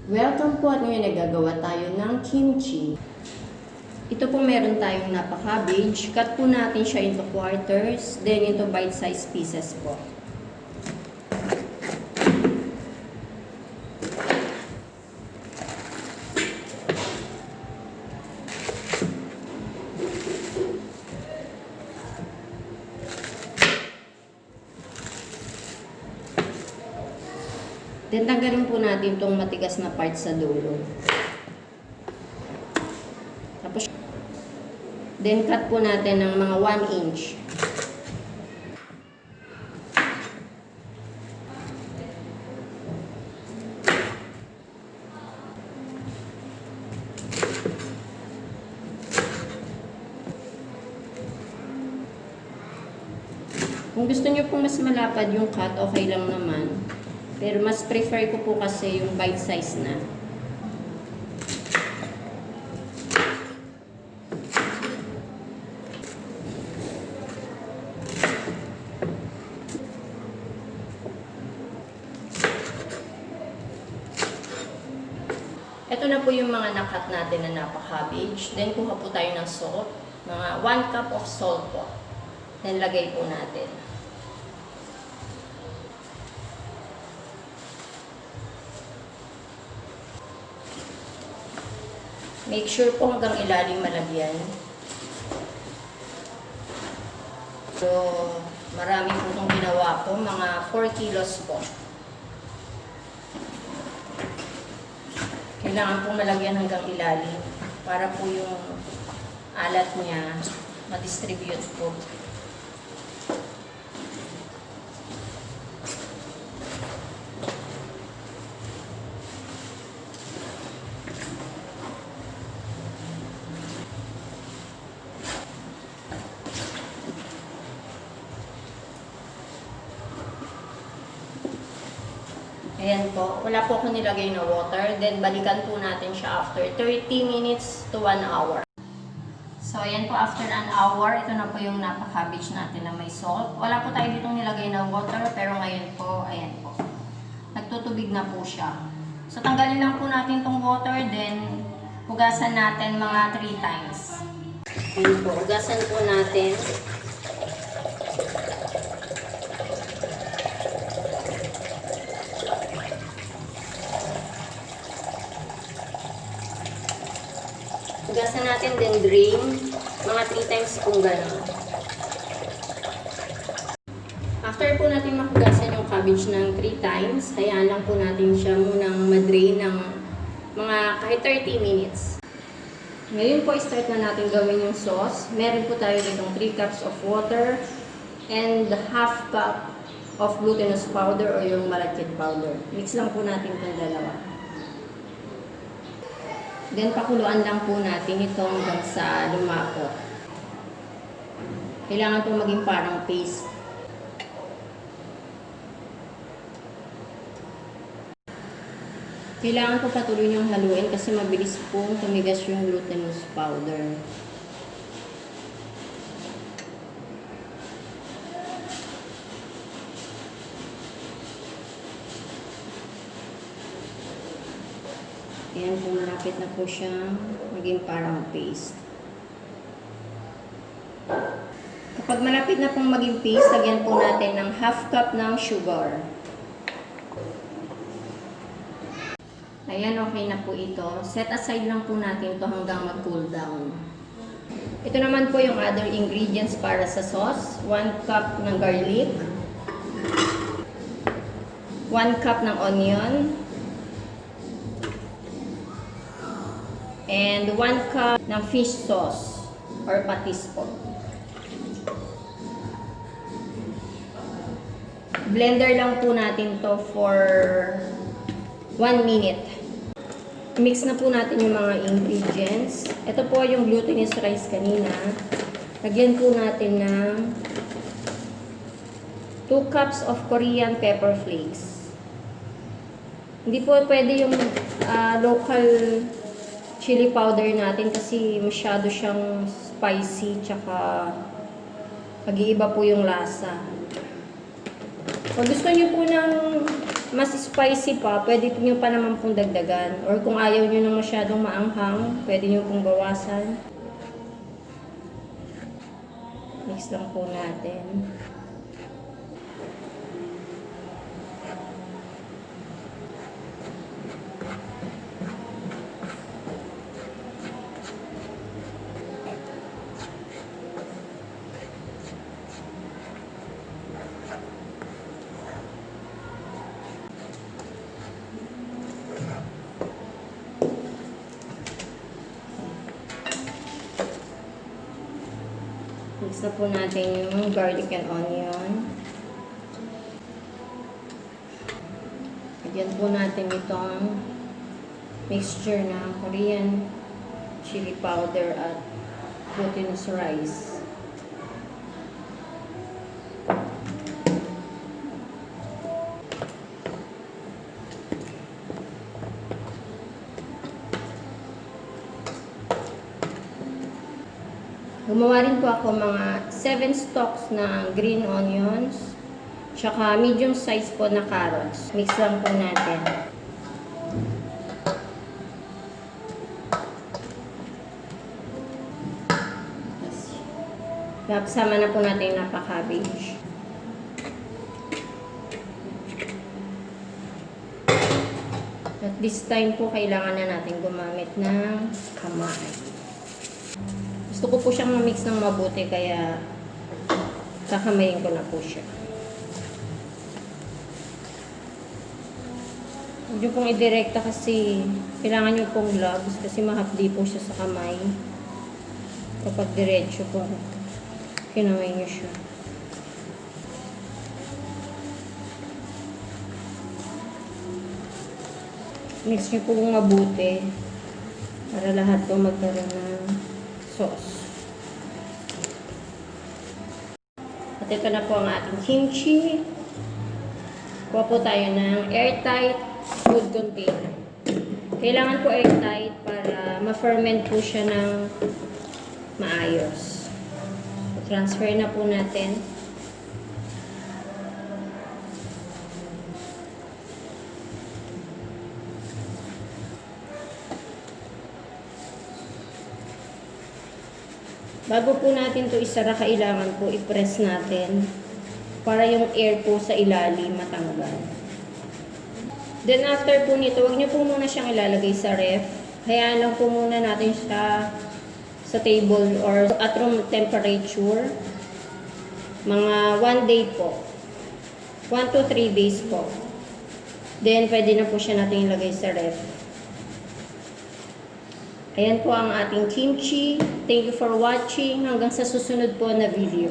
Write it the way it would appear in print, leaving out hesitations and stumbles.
Welcome po at ngayon nagagawa tayo ng kimchi. Ito po meron tayong napaka-cabbage. Cut po natin siya into quarters, then into bite-sized pieces po. Then, tanggalin po natin itong matigas na part sa dulo. Tapos, then cut po natin ng mga 1 inch. Kung gusto nyo pong mas malapad yung cut, okay lang naman. Pero mas prefer ko po kasi yung bite size na. Ito na po yung mga nakat natin na napaka-cabbage. Then kuha po tayo ng salt. Mga 1 cup of salt po. Then lagay po natin. Make sure po hanggang ilalim malagyan. So, marami po itong ginawa ko. Mga 4 kilos po. Kailangan po malagyan hanggang ilalim para po yung alat niya ma-distribute po. Ayan po. Wala po ako nilagay na water. Then, balikan po natin siya after 30 minutes to 1 hour. So, ayan po. After an hour, ito na po yung napaka-cabbage natin na may salt. Wala po tayo ditong nilagay na water. Pero ngayon po, ayan po. Nagtutubig na po siya. So, tanggalin lang po natin tong water. Then, hugasan natin mga 3 times. Ayan po. Hugasan po natin. Hugasan natin din drain, mga 3 times kung gano'n. After po natin mahugasan yung cabbage ng 3 times, hayaan lang po natin siya munang ma-drain ng mga kahit 30 minutes. Ngayon po, start na natin gawin yung sauce. Meron po tayo ditong 3 cups of water and half cup of glutinous powder o yung malagkit powder. Mix lang po natin itong dalawa. Then, pakuluan lang po natin ito hanggang sa lumapot. Kailangan po maging parang paste. Kailangan po patuloy niyong haluin kasi mabilis pong tumigas yung glutinous powder. Ayan po, malapit na po siyang maging parang paste. Kapag malapit na pong maging paste, lagyan po natin ng half cup ng sugar. Ayan, okay na po ito. Set aside lang po natin ito hanggang mag-cool down. Ito naman po yung other ingredients para sa sauce. 1 cup ng garlic. 1 cup ng onion. And 1 cup ng fish sauce or patis po. Blender lang po natin to for 1 minute. Mix na po natin yung mga ingredients. Ito po yung glutinous rice kanina. Lagyan po natin ng 2 cups of Korean pepper flakes. Hindi po pwede yung local chili powder natin kasi masyado siyang spicy tsaka mag-iiba po yung lasa. Kung gusto niyo po ng mas spicy pa, pwede nyo pa naman pong dagdagan. Or kung ayaw nyo nang masyadong maanghang, pwede nyo pong bawasan. Mix lang po natin. Mix na po natin yung garlic and onion. Lagyan po natin itong mixture ng Korean chili powder at glutinous rice. Gumawa rin po ako mga 7 stalks na green onions, tsaka medium size po na carrots. Mix lang po natin. Kasama na po natin yung napa-cabbage. At this time po, kailangan na natin gumamit ng kamay. Gusto ko po siyang ma-mix ng mabuti, kaya kakamayin ko na po siya. Huwag nyo pong idirekta kasi kailangan nyo pong gloves kasi mahapdi po siya sa kamay. Kapag diretso po, kinamay nyo siya. Mix nyo po mabuti para lahat po magkaroon ng sauce. At ito na po ang ating kimchi. Kuha po tayo ng airtight food container. Kailangan po airtight para ma-ferment po siya ng maayos. So, transfer na po natin. Bago po natin to isara, kailangan po i-press natin para yung air po sa ilalim matanggal. Then after po nito, huwag niyo po muna siyang ilalagay sa ref. Hayaan lang po muna natin siya sa table or at room temperature. Mga 1 day po. 1 to 3 days po. Then pwede na po siya natin ilagay sa ref. Ayan po ang ating kimchi. Thank you for watching. Hanggang sa susunod po na video.